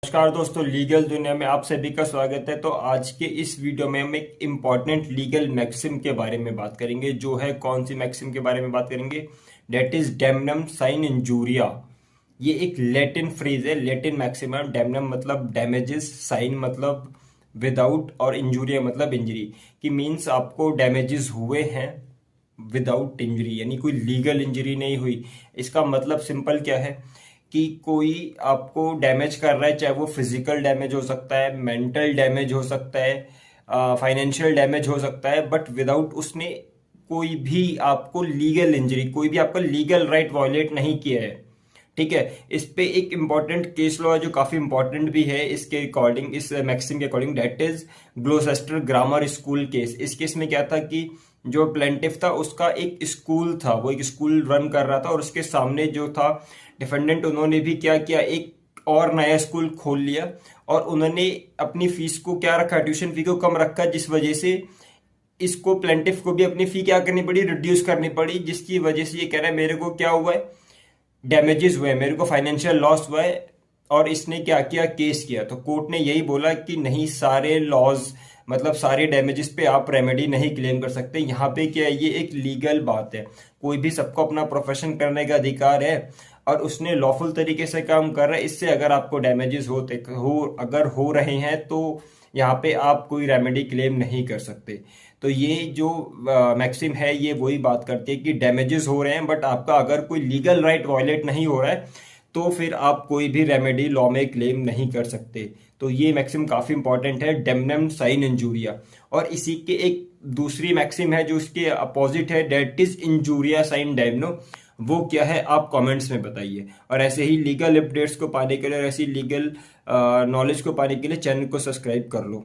नमस्कार दोस्तों, लीगल दुनिया में आप सभी का स्वागत है। तो आज के इस वीडियो में हम एक इम्पॉर्टेंट लीगल मैक्सिम के बारे में बात करेंगे। जो है कौन सी मैक्सिम के बारे में बात करेंगे? That is damnum sine injuria. ये एक लैटिन फ्रेज है, लैटिन मैक्सिम है। डैमनम मतलब डैमेजेस, साइन मतलब विदाउट, और इंजूरिया मतलब इंजरी। कि मीन्स आपको डैमेजेस हुए हैं विदाउट इंजरी, यानी कोई लीगल इंजरी नहीं हुई। इसका मतलब सिंपल क्या है कि कोई आपको डैमेज कर रहा है, चाहे वो फिजिकल डैमेज हो सकता है, मेंटल डैमेज हो सकता है, फाइनेंशियल डैमेज हो सकता है, बट विदाउट उसने कोई भी आपको लीगल इंजरी, कोई भी आपका लीगल राइट वायलेट नहीं किया है। ठीक है। इस पे एक इम्पॉर्टेंट केस लॉ है जो काफी इंपॉर्टेंट भी है इसके अकॉर्डिंग, इस मैक्सिम के according. That is Gloucester grammar school case. इस केस में क्या था कि जो प्लेंटिफ था उसका एक स्कूल था, वो एक स्कूल रन कर रहा था, और उसके सामने जो था डिफेंडेंट, उन्होंने भी क्या किया, एक और नया स्कूल खोल लिया, और उन्होंने अपनी फीस को क्या रखा, ट्यूशन फी को कम रखा, जिस वजह से इसको प्लेंटिफ को भी अपनी फी क्या करनी पड़ी, रिड्यूस करनी पड़ी। जिसकी वजह से ये कह रहा है मेरे को क्या हुआ है, डैमेजेस हुए, मेरे को फाइनेंशियल लॉस हुआ है। और इसने क्या किया, केस किया। तो कोर्ट ने यही बोला कि नहीं, सारे लॉज मतलब सारे डैमेजेस पे आप रेमेडी नहीं क्लेम कर सकते। यहाँ पे क्या है, ये एक लीगल बात है। कोई भी, सबको अपना प्रोफेशन करने का अधिकार है, और उसने लॉफुल तरीके से काम कर रहा है। इससे अगर आपको डैमेजेस अगर हो रहे हैं, तो यहाँ पे आप कोई रेमेडी क्लेम नहीं कर सकते। तो ये जो मैक्सिम है, ये वही बात करती है कि डैमेजेस हो रहे हैं, बट आपका अगर कोई लीगल राइट वायलेट नहीं हो रहा है, तो फिर आप कोई भी रेमेडी लॉ में क्लेम नहीं कर सकते। तो ये मैक्सिम काफी इंपॉर्टेंट है, डेमनम साइन इंजूरिया। और इसी के एक दूसरी मैक्सिम है जो इसके अपोजिट है, डेट इज इंजूरिया साइन डेमनो। वो क्या है, आप कमेंट्स में बताइए। और ऐसे ही लीगल अपडेट्स को पाने के लिए और ऐसी लीगल नॉलेज को पाने के लिए चैनल को सब्सक्राइब कर लो।